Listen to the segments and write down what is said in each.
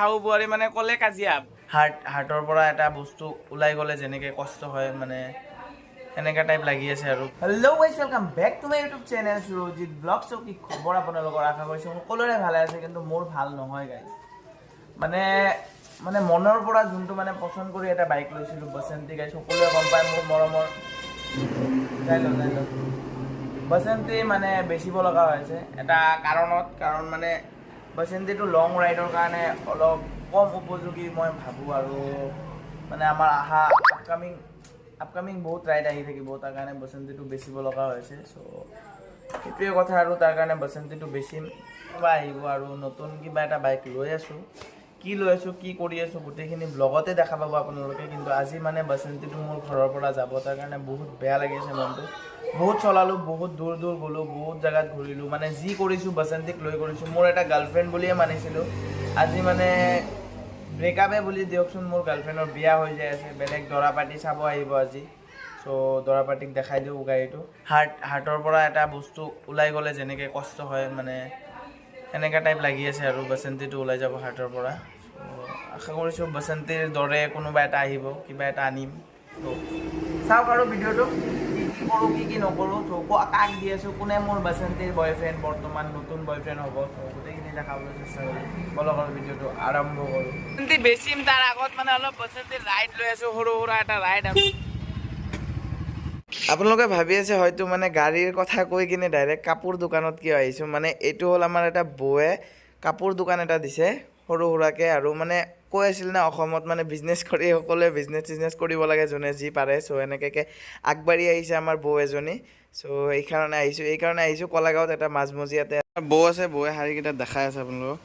হাউ বোৱাৰী মানে ক'লে কাজিয়া হাৰ্টৰ পৰা এটা বস্তু ওলাই গ'লে যেনেকৈ কষ্ট হয় মানে এনেকা টাইপ লাগি আছে আৰু hello' guys welcome back to my YouTube channel Surajit vlogs. কি খবৰ আপোনালোকৰ? আশা কৰিছোঁ সকলোৰে ভালে আছে, কিন্তু মোৰ ভাল নহয় গাইজ। মানে মনৰ পৰা যোনটো মানে পচন্দ কৰি এটা বাইক লৈছিলোঁ বসন্তী গাইজ, সকলোৱে গম পায় মোৰ মৰমৰ বসন্তী মানে বেচিব লগা হৈছে এটা কাৰণ মানে বসন্তীটো লং ৰাইডৰ কাৰণে অলপ কম উপযোগী মই ভাবোঁ। আৰু মানে আমাৰ আপকামিং বহুত ৰাইড আহি থাকিব, তাৰ কাৰণে বসন্তীটো বেচিব লগা হৈছে। চ' সেইটোৱে কথা, আৰু তাৰ কাৰণে বসন্তীটো বেচিম, কিবা আহিব আৰু নতুন কিবা এটা বাইক লৈ আছোঁ। কি লৈ আছোঁ, কি কৰি আছোঁ, গোটেইখিনি ব্লগতে দেখা পাব আপোনালোকে। কিন্তু আজি মানে বসন্তীটো মোৰ ঘৰৰ পৰা যাব, তাৰ কাৰণে বহুত বেয়া লাগিছে মনটো। বহুত চলালোঁ, বহুত দূৰ গ'লোঁ, বহুত জেগাত ঘূৰিলোঁ, মানে যি কৰিছোঁ বসন্তীক লৈ কৰিছোঁ। মোৰ এটা গাৰ্লফ্ৰেণ্ড বুলিয়ে মানিছিলোঁ, আজি মানে ব্ৰেকআপে বুলি দিয়কচোন। মোৰ গাৰ্লফ্ৰেণ্ডৰ বিয়া হৈ যাই আছে, বেলেগ দৰা পাৰ্টি চাব আহিব আজি। চ' দৰা পাৰ্টিক দেখাই দিওঁ গাড়ীটো। হাৰ্টৰ পৰা এটা বস্তু ওলাই গ'লে যেনেকৈ কষ্ট হয় মানে এনেকা টাইপ লাগি আছে আৰু বসন্তীটো ওলাই যাব হাৰ্টৰ পৰা। আশা কৰিছোঁ বসন্তীৰ দৰে কোনোবা এটা আহিব, কিবা এটা আনিম। চাওক আৰু ভিডিঅ'টো কি কৰোঁ কি নকৰোঁ, কাক দি আছোঁ, কোনে মোৰ বসন্তীৰ বয়ফ্ৰেণ্ড, বৰ্তমান নতুন বয়ফ্ৰেণ্ড হ'ব, গোটেইখিনি দেখাবলৈ চেষ্টা কৰিম। বলক আৰু ভিডিঅ'টো আৰম্ভ কৰোঁ। বসন্তী বেচিম, তাৰ আগত মানে অলপ বসন্তীৰ ৰাইড লৈ আছোঁ, সৰু সুৰা এটা ৰাইড আৰু আপোনালোকে ভাবি আছে হয়তো মানে গাড়ীৰ কথা কৈ কিনে ডাইৰেক্ট কাপোৰ দোকানত কিয় আহিছোঁ। মানে এইটো হ'ল আমাৰ এটা বৌয়ে কাপোৰ দোকান এটা দিছে সৰু সুৰাকৈ, আৰু মানে কৈ আছিল না অসমত মানে বিজনেছ কৰি সকলোৱে বিজনেছ কৰিব লাগে, যোনে যি পাৰে। চ' এনেকৈ আগবাঢ়ি আহিছে আমাৰ বৌ এজনী। চ' এইকাৰণে আহিছোঁ কলাগাঁৱত এটা মাজমজিয়াতে বৌ আছে, বৌয়ে শাৰীকেইটা দেখাই আছে আপোনালোকক।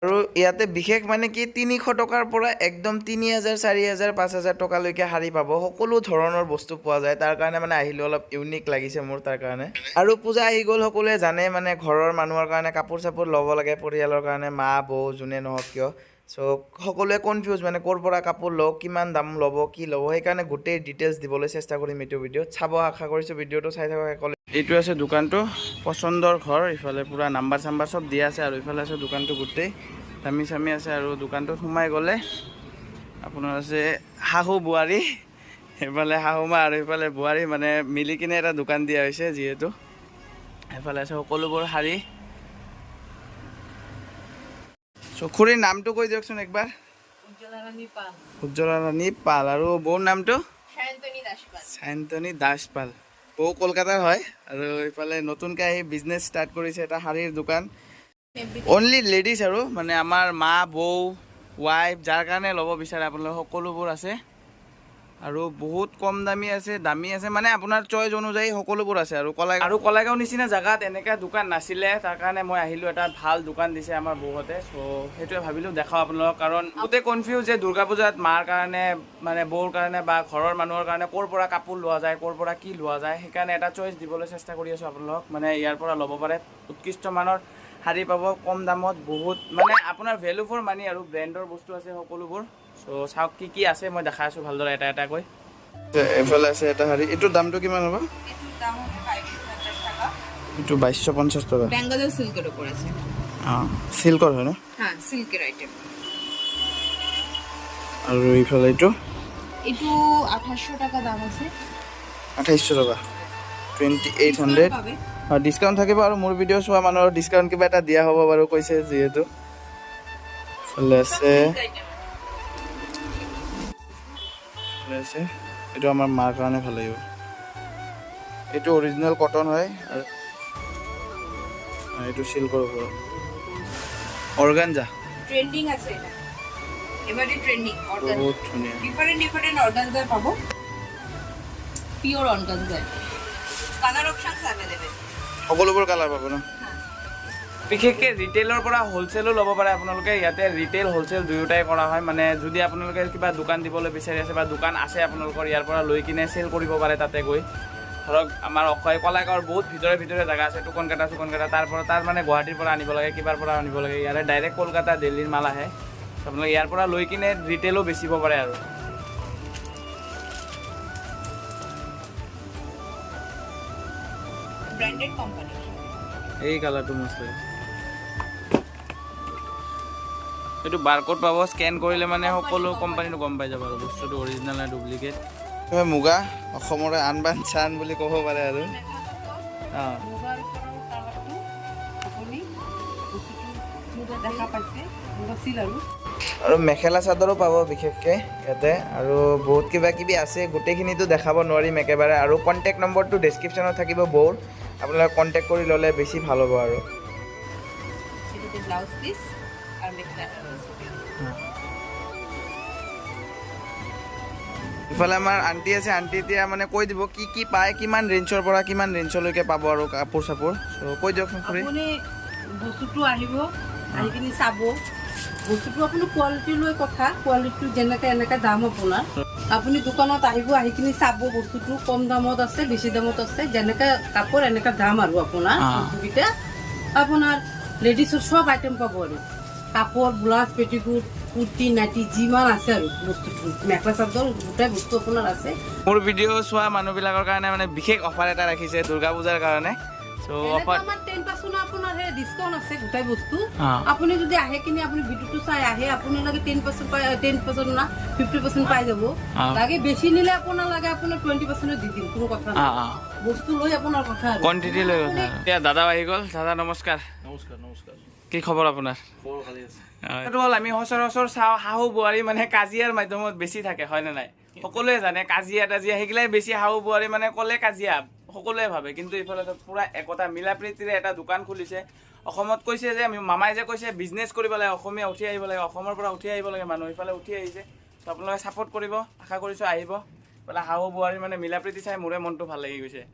আৰু ইয়াতে বিশেষ মানে কি 300 টকাৰ পৰা একদম 3000, 4000, 5000 টকালৈকে শাৰী পাব, সকলো ধৰণৰ বস্তু পোৱা যায়। তাৰ কাৰণে মানে আহিলোঁ, অলপ ইউনিক লাগিছে মোৰ তাৰ কাৰণে। আৰু পূজা আহি গ'ল, সকলোৱে জানে মানে ঘৰৰ মানুহৰ কাৰণে কাপোৰ চাপোৰ ল'ব লাগে, পৰিয়ালৰ কাৰণে মা বৌ যোনে নহওক কিয়। চ' সকলোৱে কনফিউজ মানে ক'ৰ পৰা কাপোৰ লওক, কিমান দাম ল'ব, কি ল'ব, সেইকাৰণে গোটেই ডিটেইলছ দিবলৈ চেষ্টা কৰিম এইটো ভিডিঅ'ত। চাব, আশা কৰিছোঁ ভিডিঅ'টো চাই থাকক সকলোৱে। এইটো আছে দোকানটো, পচন্দৰ ঘৰ। ইফালে পূৰা নাম্বাৰ চাম্বাৰ চব দিয়া আছে, আৰু ইফালে আছে দোকানটো গোটেই দামী চামী আছে। আৰু দোকানটোত সোমাই গ'লে আপোনাৰ আছে শাহু বোৱাৰী, সেইফালে শাহুমা আৰু সেইফালে বোৱাৰী, মানে মিলি কিনে এটা দোকান দিয়া হৈছে। যিহেতু সেইফালে আছে সকলোবোৰ শাৰী। খুৰীৰ নামটো কৈ দিয়কচোন একবাৰ। উজ্জ্বলা ৰাণী পাল। আৰু বৌৰ নামটো সায়ন্তনী দাস পাল। বৌ কলকাতাৰ হয়, আৰু এইফালে নতুনকৈ আহি বিজনেছ ষ্টাৰ্ট কৰিছে এটা শাৰীৰ দোকান। অনলি লেডিজ, আৰু মানে আমাৰ মা বৌ ৱাইফ যাৰ কাৰণে ল'ব বিচাৰে আপোনালোকে সকলোবোৰ আছে। আৰু বহুত কম দামী আছে, মানে আপোনাৰ চইচ অনুযায়ী সকলোবোৰ আছে। আৰু কলাগাঁও নিচিনা জেগাত এনেকৈ দোকান নাছিলে, তাৰ কাৰণে মই আহিলোঁ। এটা ভাল দোকান দিছে আমাৰ বৌহঁতে। চ' সেইটোৱে ভাবিলোঁ দেখাওঁ আপোনালোকক, কাৰণ গোটেই কনফিউজ যে দুৰ্গা পূজাত মাৰ কাৰণে মানে বৌৰ কাৰণে বা ঘৰৰ মানুহৰ কাৰণে ক'ৰ পৰা কাপোৰ লোৱা যায়, ক'ৰ পৰা কি লোৱা যায়, সেইকাৰণে এটা চইচ দিবলৈ চেষ্টা কৰি আছোঁ আপোনালোকক। মানে ইয়াৰ পৰা ল'ব পাৰে, উৎকৃষ্ট মানৰ শাৰী পাব, কম দামত, বহুত মানে আপোনাৰ ভেলু ফৰ মানি, আৰু ব্ৰেণ্ডৰ বস্তু আছে সকলোবোৰ। চ' চাওক কি আছে, মই দেখাই আছোঁ ভালদৰে এটা এটাকৈ। এইফালে আছে এটা শাৰী, এইটোৰ দামটো কিমান হ'ব? এইটো 2250 টকা। বেংগলৰ চিল্কৰ ওপৰত আছে। অঁ, চিল্কৰ হয় ন? হ্যাঁ, সিল্কের আইটেম। আর এইফালে এইটো 2800 টাকা দাম আছে। 2800 টাকা, 2800। আর ডিসকাউন্ট থাকিব, আৰু মোৰ ভিডিঅ' চোৱা মানুহৰ ডিসকাউন্ট কিবা এটা দিয়া হ'ব বাৰু, কৈছে যিহেতু। ফালে আছে এইটো আমাৰ মাৰ কাৰণে ভাল লাগিব। এইটো অৰিজিনেল কটন হয়, আৰু এইটো সিল্কৰ ওপৰত অৰ্গানজা ট্ৰেন্ডিং আছে। এটা এবাৰে ট্ৰেন্ডিং অৰ্গানজা, বহুত ধুনীয়া। ডিফাৰেন্ট অৰ্গানজা পাবো, পিওৰ অৰ্গানজা। কালাৰ অপশনস अवेलेबल, সকলোবোৰ কালাৰ পাব ন। বিশেষকৈ ৰিটেইলৰ পৰা হোলচেলো ল'ব পাৰে আপোনালোকে। ইয়াতে ৰিটেইল হোলচেল দুয়োটাই কৰা হয়। মানে যদি আপোনালোকে কিবা দোকান দিবলৈ বিচাৰি আছে বা দোকান আছে আপোনালোকৰ, ইয়াৰ পৰা লৈ কিনে চেল কৰিব পাৰে তাতে গৈ। ধৰক আমাৰ কলাগাঁৱৰ বহুত ভিতৰে জেগা আছে, টুকনকাটা, তাৰ মানে গুৱাহাটীৰ পৰা আনিব লাগে, কিবাৰ পৰা আনিব লাগে। ইয়াৰে ডাইৰেক্ট কলকাতা দিল্লীৰ মাল আহে, আপোনালোকে ইয়াৰ পৰা লৈ কিনে ৰিটেইলো বেচিব পাৰে। আৰু ব্ৰেণ্ডেড কোম্পানী। এই কালাৰটো মস্ত এইটো বাৰকোড পাব, স্কেন কৰিলে মানে সকলো কোম্পানীটো গম পাই যাব আৰু বস্তুটো অৰিজিনেল নে ডুপ্লিকেট। মুগা অসমৰে আন বান চান বুলি ক'ব পাৰে আৰু অঁ আৰু মেখেলা চাদৰো পাব বিশেষকৈ ইয়াতে, আৰু বহুত কিবা কিবি আছে, গোটেইখিনিতো দেখাব নোৱাৰিম একেবাৰে। আৰু কণ্টেক্ট নম্বৰটো ডেছক্ৰিপশ্যনত থাকিব বৌৰ, আপোনালোকে কণ্টেক্ট কৰি ল'লে বেছি ভাল হ'ব। আৰু ইফালে আমাৰ আণ্টি আছে, আণ্টি এতিয়া মানে কৈ দিব কি কি পায়, কিমান ৰেঞ্জৰ পৰা কিমান ৰেঞ্জলৈকে পাব আৰু কাপোৰ চাপোৰ। চ' কৈ দিয়কচোন খুৰী। আপুনি বস্তুটো আহিব, আহি কিনি চাব। বস্তুটো আপুনি কোৱালিটি লৈ কথা, কোৱালিটিটো যেনেকৈ এনেকৈ দাম আপোনাৰ। আপুনি দোকানত আহিব, আহি কিনি চাব বস্তুটো কম দামত আছে, বেছি দামত আছে, যেনেকৈ কাপোৰ এনেকৈ দাম আৰু আপোনাৰ বস্তুকেইটা। আপোনাৰ লেডিছৰ চব আইটেম পাব আৰু কাপোৰ, ব্লাউজ, পেটিকোট, কুৰ্তি, নাইটি যিমান আছে আৰু বস্তুটো, মেখেলা চাদৰ গোটেই বস্তু আপোনাৰ আছে। মোৰ ভিডিঅ' চোৱা মানুহবিলাকৰ কাৰণে মানে বিশেষ অফাৰ এটা ৰাখিছে দুৰ্গা পূজাৰ কাৰণে। চ' অফাৰ 10% আপোনাৰ ডিছকাউণ্ট আছে গোটেই বস্তু। আপুনি যদি আহে কিনি আপুনি ভিডিঅ'টো চাই আহে, আপোনালোকে 10% পাই, 10% না 50% পাই যাব। লাগে বেছি নিলে আপোনাৰ লাগে আপোনাৰ 20% দি দিম, কোনো কথা নাই। বস্তু লৈ আপোনাৰ কথা আৰু কোৱান্টিটি লৈ কথা। এতিয়া দাদাও আহি গ'ল। দাদা নমস্কাৰ। নমস্কাৰ নমস্কাৰ। কি খবৰ আপোনাৰ? খবৰ ভালে আছে। এইটো হ'ল আমি সচৰাচৰ চাওঁ শাহু বোৱাৰী মানে কাজিয়াৰ মাধ্যমত বেছি থাকে, হয়নে নাই? সকলোৱে জানে কাজিয়া তাজিয়া সেইগিলাই বেছি, শাহু বোৱাৰী মানে ক'লে কাজিয়া সকলোৱে ভাবে। কিন্তু এইফালে পুৰা একতা মিলা প্ৰীতিৰে এটা দোকান খুলিছে। অসমত কৈছে যে মামাই যে কৈছে বিজনেছ কৰিব লাগে, অসমীয়া উঠি আহিব লাগে, অসমৰ পৰা উঠি আহিব লাগে মানুহ, এইফালে উঠি আহিছে। ত' আপোনালোকে ছাপোৰ্ট কৰিব, আশা কৰিছোঁ আহিব। এইফালে শাহু বোৱাৰী মানে মিলা প্ৰীতি চাই মোৰে মনটো ভাল লাগি গৈছে।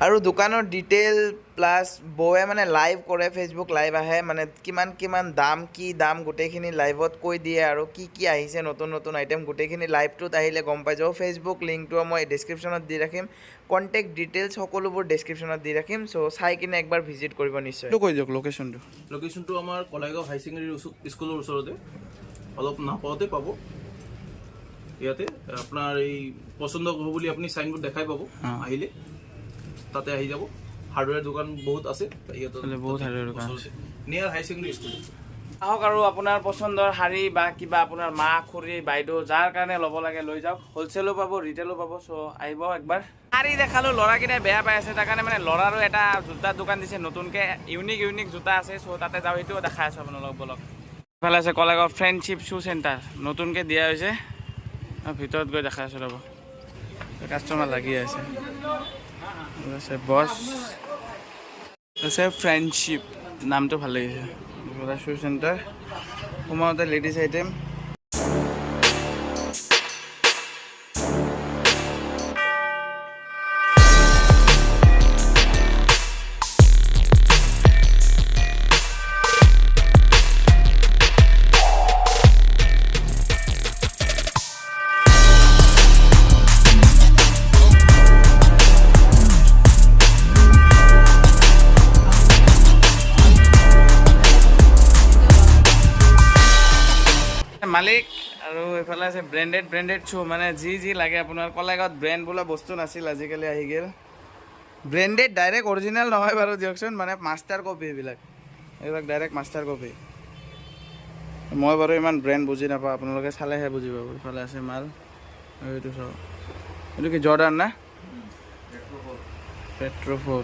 আৰু দোকানৰ ডিটেইল প্লাছ বৌয়ে মানে লাইভ কৰে, ফেচবুক লাইভ আহে, মানে কিমান কিমান দাম, কি দাম গোটেইখিনি লাইভত কৈ দিয়ে। আৰু কি কি আহিছে নতুন নতুন আইটেম গোটেইখিনি লাইভটোত আহিলে গম পাই যাব। ফেচবুক লিংকটো মই ডেছক্ৰিপশ্যনত দি ৰাখিম, কণ্টেক্ট ডিটেইলছ সকলোবোৰ ডেছক্ৰিপশ্যনত দি ৰাখিম। চ' চাই কিনে একবাৰ ভিজিট কৰিব নিশ্চয়। কৈ দিয়ক লোকেশ্যনটো। লোকেশ্যনটো আমাৰ কলাইগাঁও হাই ছেকেণ্ডেৰী স্কুলৰ ওচৰতে, অলপ নাপাওঁতে পাব। ইয়াতে আপোনাৰ এই পচন্দ হ'ব বুলি আপুনি চাইনবোৰ্ড দেখাই পাব আহিলে, তাতে আহি যাব। হাৰ্ডৱেৰ দোকান বহুত আছে ইয়াতে, বহুত হাৰ্ডৱেৰ দোকান আছে নিয়াৰ হাই ছেকেণ্ডেৰী স্কুল। আহক আৰু আপোনাৰ পচন্দৰ শাৰী বা কিবা আপোনাৰ মা খুৰী বাইদেউ যাৰ কাৰণে ল'ব লাগে লৈ যাওক। হ'লচেলো পাব, ৰিটেলো পাব। চ' আহিব একবাৰ। শাৰী দেখালোঁ, ল'ৰাকেইটাই বেয়া পাই আছে, তাৰ কাৰণে মানে ল'ৰাৰো এটা জোতাৰ দোকান দিছে নতুনকৈ, ইউনিক জোতা আছে। চ' তাতে যাওঁ, সেইটোও দেখাই আছোঁ আপোনালোক বলক। ইফালে আছে কলাগাঁও ফ্ৰেণ্ডশ্বিপ শ্বু চেণ্টাৰ, নতুনকৈ দিয়া হৈছে। ভিতৰত গৈ দেখাই আছোঁ ৰ'ব, কাষ্টমাৰ লাগি আছে। আছে বছ, আছে ফ্ৰেণ্ডশ্বিপ, নামটো ভাল লাগিছে। শ্বু চেণ্টাৰ সোমাওঁতে লেডিজ আইটেম। মালিক। আৰু এইফালে আছে ব্ৰেণ্ডেড শ্বু, মানে যি লাগে আপোনাৰ। কলাগাঁৱত ব্ৰেণ্ড বোলা বস্তু নাছিল, আজিকালি আহি গ'ল। ব্ৰেণ্ডেড ডাইৰেক্ট অৰিজিনেল নহয় বাৰু দিয়কচোন, মানে মাষ্টাৰ কপি এইবিলাক ডাইৰেক্ট মাষ্টাৰ কপি। মই বাৰু ইমান ব্ৰেণ্ড বুজি নাপাওঁ, আপোনালোকে চালেহে বুজি পাব। এইফালে আছে মাল, এইটো চাওক, এইটো কি জৰ্ডান না পেট্ৰ'ফ'ৰ?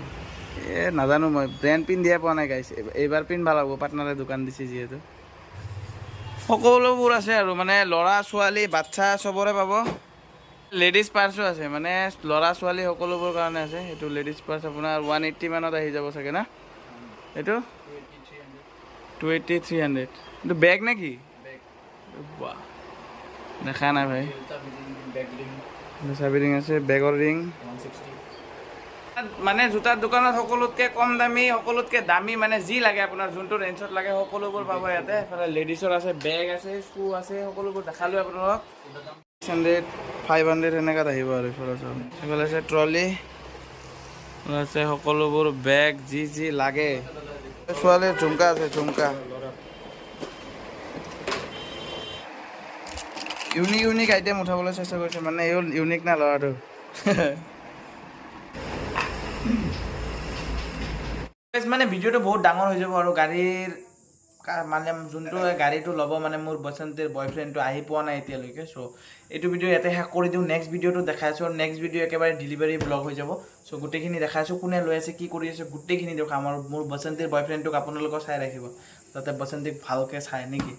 নাজানো, মই ব্ৰেণ্ড পিন্ধিয়ে পোৱা নাই গাইছ। এইবাৰ পিন্ধিব লাগিব, পাৰ্টনাৰে দোকান দিছে যিহেতু। সকলোবোৰ আছে আৰু মানে ল'ৰা ছোৱালী বাচ্ছা চবৰে পাব। লেডিজ পাৰ্চো আছে, মানে ল'ৰা ছোৱালী সকলোবোৰ কাৰণে আছে। সেইটো লেডিজ পাৰ্চ আপোনাৰ 180 মানত আহি যাব চাগে না? এইটো 280, 300। এইটো বেগ নে কি? বাহ, দেখা নাই ভাই। চাবি ৰিং আছে, বেগৰ ৰিং। মানে জোতাৰ দোকানত সকলোতকৈ কম দামী, সকলোতকৈ দামী, মানে যি লাগে আপোনাৰ যোনটো ৰেঞ্জত লাগে সকলোবোৰ পাব ইয়াতে। এইফালে লেডিছৰ আছে, বেগ আছে, শ্বু আছে, সকলোবোৰ দেখালোঁ আপোনালোকক। 600, 500 এনেকুৱাত আহিব আৰু এইফালে চব। এইফালে আছে ট্ৰলি আছে, সকলোবোৰ বেগ যি লাগে। ছোৱালীৰ ঝুমকা আছে, ঝুমকা। ইউনিক আইটেম উঠাবলৈ চেষ্টা কৰিছে, মানে এই ইউনিক না ল'ৰাটো। মানে ভিডিঅ'টো বহুত ডাঙৰ হৈ যাব আৰু গাড়ীৰ মানে যোনটো গাড়ীটো ল'ব মানে মোৰ বসন্তীৰ বয়ফ্ৰেণ্ডটো আহি পোৱা নাই এতিয়ালৈকে চ' এইটো ভিডিঅ' ইয়াতে শেষ কৰি দিওঁ নেক্সট ভিডিঅ'টো দেখাই আছোঁ আৰু নেক্সট ভিডিঅ' একেবাৰে ডেলিভাৰী ব্লগ হৈ যাব চ' গোটেইখিনি দেখাই আছোঁ কোনে লৈ আছে কি কৰি আছে গোটেইখিনি দেখাম আৰু মোৰ বসন্তীৰ বয়ফ্ৰেণ্ডটোক আপোনালোকক চাই ৰাখিব যাতে বসন্তীক ভালকৈ চায় নেকি